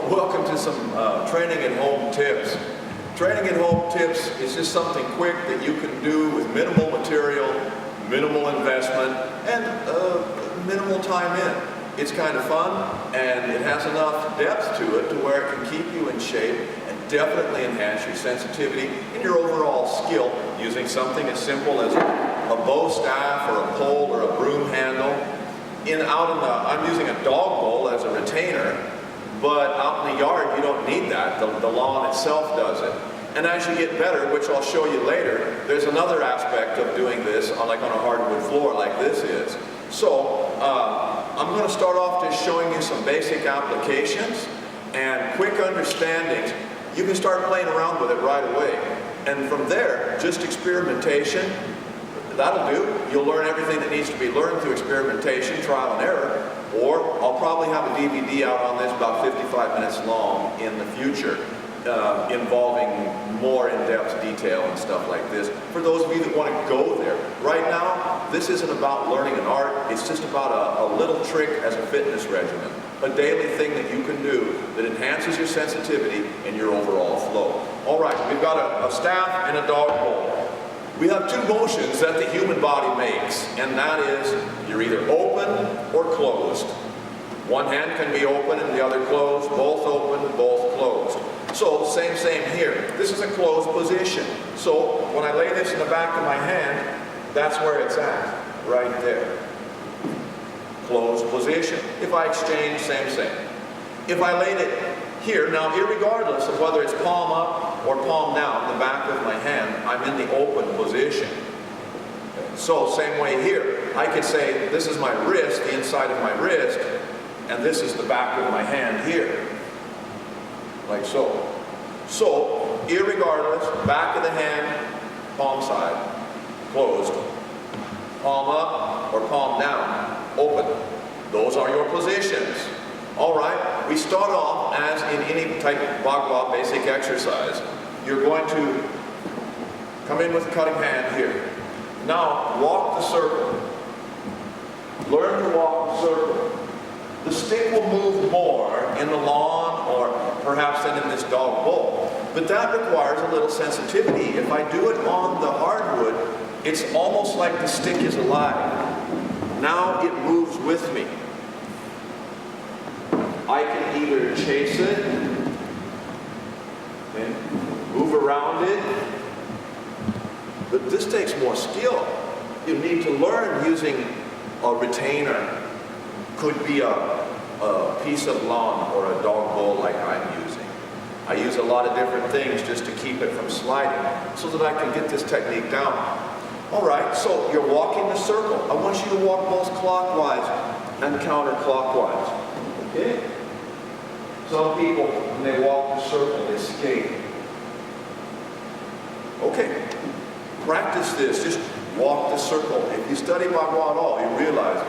welcome to some training at home tips. Training at home tips is just something quick that you can do with minimal material, minimal investment, and minimal time in. It's kind of fun, and it has enough depth to it to where it can keep you in shape and definitely enhance your sensitivity and your overall skill using something as simple as a bow staff or a pole or a broom handle. I'm using a dog bowl as a retainer, but out in the yard you don't need that. The lawn itself does it. And as you get better, which I'll show you later, there's another aspect of doing this on a hardwood floor like this is. So I'm going to start off just showing you some basic applications and quick understandings. You can start playing around with it right away. And from there, just experimentation. That'll do. You'll learn everything that needs to be learned through experimentation, trial and error, or I'll probably have a DVD out on this about 55 minutes long in the future, involving more in-depth detail and stuff like this. For those of you that want to go there, right now, this isn't about learning an art, it's just about a little trick as a fitness regimen, a daily thing that you can do that enhances your sensitivity and your overall flow. All right, we've got a staff and a dog bowl. We have two motions that the human body makes, and that is you're either open or closed. One hand can be open and the other closed, both open, both closed. So same here. This is a closed position. So when I lay this in the back of my hand, that's where it's at, right there. Closed position. If I exchange, same. If I laid it here, now irregardless of whether it's palm up or palm down, the back of my hand, I'm in the open position. So same way here, I could say this is my wrist, the inside of my wrist, and this is the back of my hand here, like so. So irregardless, back of the hand, palm side, closed. Palm up or palm down, open. Those are your positions. All right, we start off as in any type of Bhagavad basic exercise. You're going to come in with a cutting hand here. Now, walk the circle. Learn to walk the circle. The stick will move more in the lawn or perhaps than in this dog bowl. But that requires a little sensitivity. If I do it on the hardwood, it's almost like the stick is alive. Now it moves with me. I can either chase it and move around it, but this takes more skill. You need to learn using a retainer. Could be a piece of lawn or a dog bowl like I'm using. I use a lot of different things just to keep it from sliding so that I can get this technique down. All right, so you're walking the circle. I want you to walk both clockwise and counterclockwise. Okay? Some people, when they walk the circle, they skate. Okay, practice this. Just walk the circle. If you study Bhagavad at all, you realize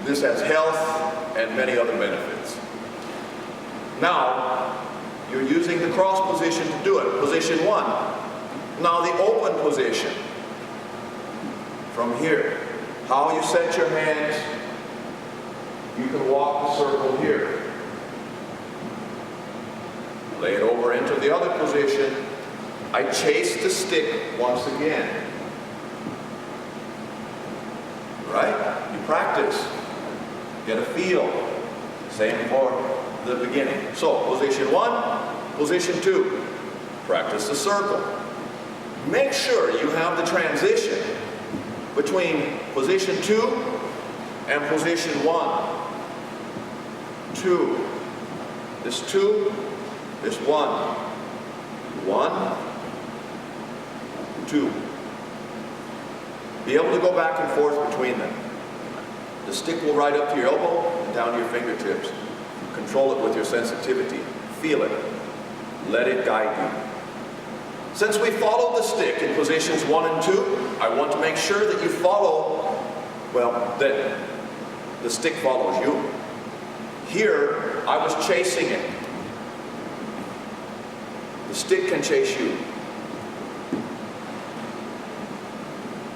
this has health and many other benefits. Now, you're using the cross position to do it. Position one. Now the open position. From here, how you set your hands, you can walk the circle here. Lay it over into the other position. I chase the stick once again. Right? You practice. Get a feel. Same for the beginning. So, position one, position two. Practice the circle. Make sure you have the transition between position two and position one. Two. This two. This one. One. Two. Be able to go back and forth between them. The stick will ride up to your elbow and down to your fingertips. Control it with your sensitivity. Feel it. Let it guide you. Since we follow the stick in positions 1 and 2, I want to make sure that you follow, that the stick follows you. Here, I was chasing it. The stick can chase you.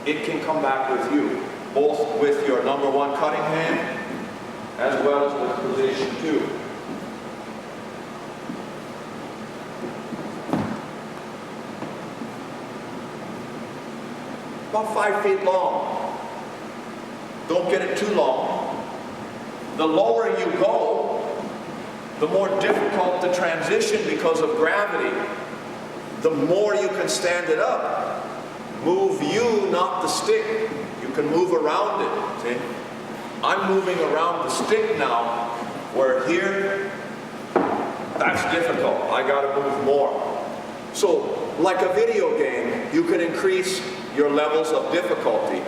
It can come back with you, both with your number 1 cutting hand, as well as with position 2. about 5 feet long. Don't get it too long. The lower you go, the more difficult the transition because of gravity. The more you can stand it up. Move you, not the stick. You can move around it. See? I'm moving around the stick now, where here, that's difficult. I gotta move more. So, like a video game, you can increase your levels of difficulty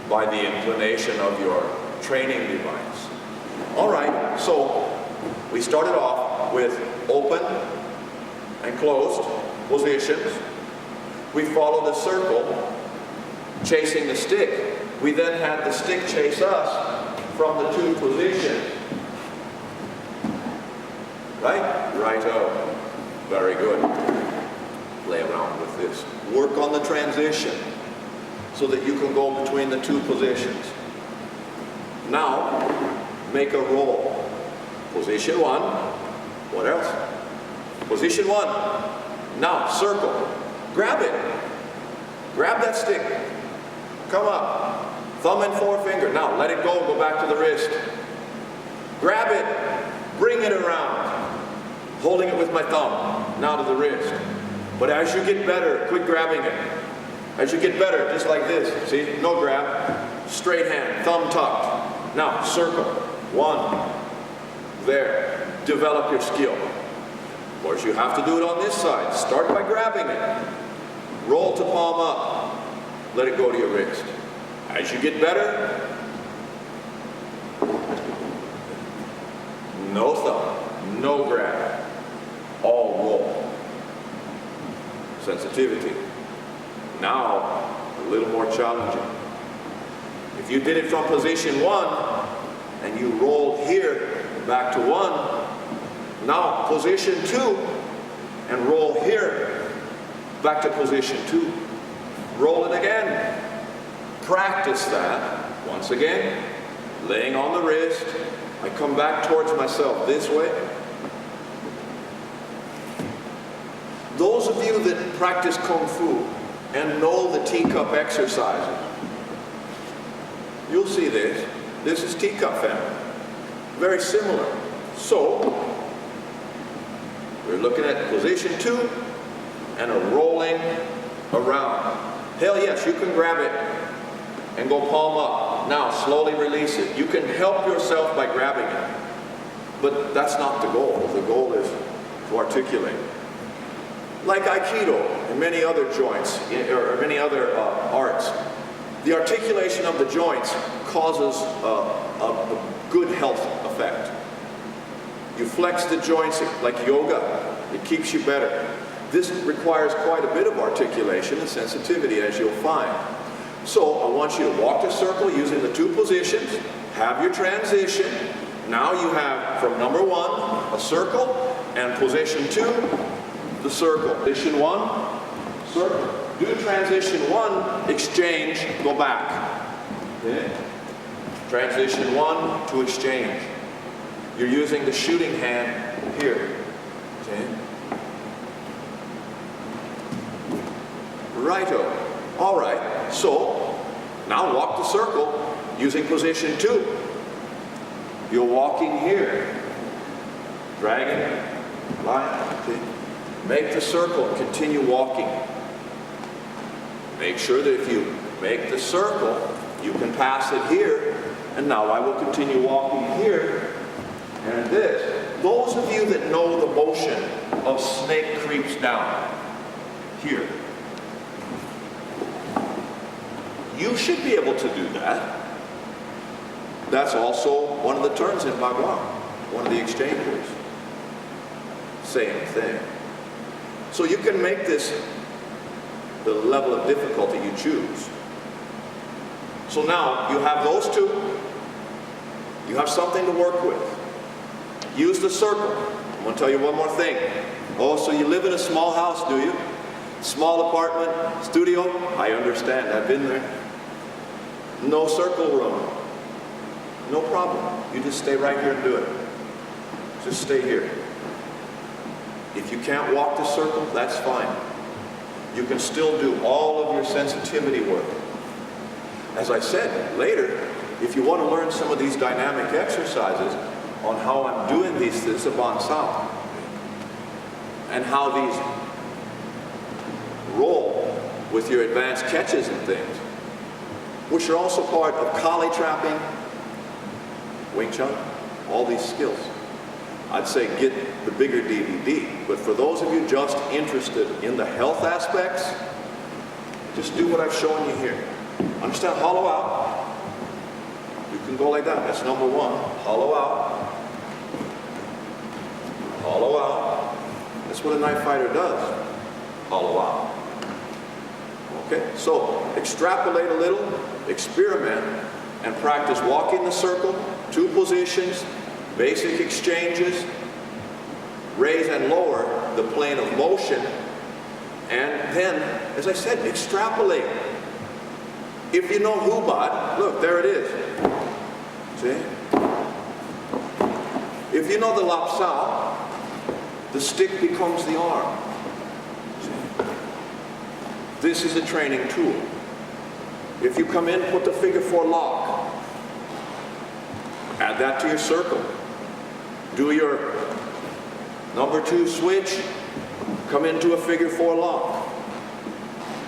by the inclination of your training device. All right, so we started off with open and closed positions. We followed a circle, chasing the stick. We then had the stick chase us from the 2 positions. Right? Righto. Very good. Play around with this. Work on the transition so that you can go between the 2 positions. Now, make a roll. Position 1. What else? Position 1. Now, circle. Grab it. Grab that stick. Come up. Thumb and forefinger. Now, let it go. Go back to the wrist. Grab it. Bring it around. Holding it with my thumb. Now to the wrist. But as you get better, quit grabbing it. As you get better, just like this. See? No grab. Straight hand. Thumb tucked. Now, circle. 1. There. Develop your skill. Of course, you have to do it on this side. Start by grabbing it. Roll to palm up. Let it go to your wrist. As you get better, no thumb, no grab, all roll. Sensitivity. Now, a little more challenging. If you did it from position 1, and you rolled here, back to 1, now position 2, and roll here, back to position 2. Roll it again. Practice that. Once again, laying on the wrist. I come back towards myself this way. Those of you that practice Kung Fu and know the teacup exercises, you'll see this. This is teacup family. Very similar. So, we're looking at position 2 and a rolling around. Hell yes, you can grab it and go palm up. Now, slowly release it. You can help yourself by grabbing it. But that's not the goal. The goal is to articulate. Like Aikido and many other joints, or many other arts, the articulation of the joints causes a good health effect. You flex the joints like yoga. It keeps you better. This requires quite a bit of articulation and sensitivity, as you'll find. So I want you to walk the circle using the 2 positions, have your transition. Now you have, from number 1, a circle, and position 2, the circle. Position 1, circle. Do transition 1, exchange, go back. Okay. Transition 1 to exchange. You're using the shooting hand here. Okay. Righto. All right. So now walk the circle using position 2. You're walking here. Dragon, line. Okay. Make the circle and continue walking. Make sure that if you make the circle, you can pass it here. And now I will continue walking here and this. Those of you that know the motion of snake creeps down here, you should be able to do that. That's also one of the turns in Bagua, one of the exchanges. Same thing. So you can make this the level of difficulty you choose. So now you have those 2. You have something to work with. Use the circle. I'm going to tell you one more thing. Oh, so you live in a small house, do you? Small apartment, studio? I understand. I've been there. No circle room. No problem. You just stay right here and do it. Just stay here. If you can't walk the circle, that's fine. You can still do all of your sensitivity work as I said, later, if you want to learn some of these dynamic exercises on how I'm doing this is a bon sound, and how these roll with your advanced catches and things, which are also part of collie trapping, Wing Chun, all these skills. I'd say get the bigger DVD, but for those of you just interested in the health aspects, just do what I've shown you here. Understand? Hollow out. You can go like that. That's number one. Hollow out. Hollow out. That's what a knife fighter does. Hollow out. Okay? So extrapolate a little, experiment, and practice walking the circle, 2 positions, basic exchanges, raise and lower the plane of motion, and then, as I said, extrapolate. If you know Hubad, look, there it is. See? If you know the Lap Sao, the stick becomes the arm. See? This is a training tool. If you come in, put the figure 4 lock. Add that to your circle. Do your number 2 switch. Come into a figure 4 lock.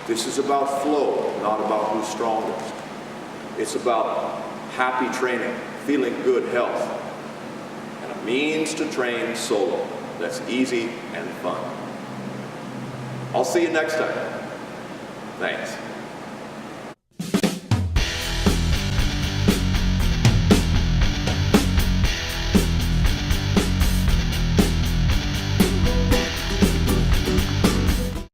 This is about flow, not about who's strongest. It's about happy training, feeling good health, and a means to train solo. That's easy and fun. I'll see you next time. Thanks.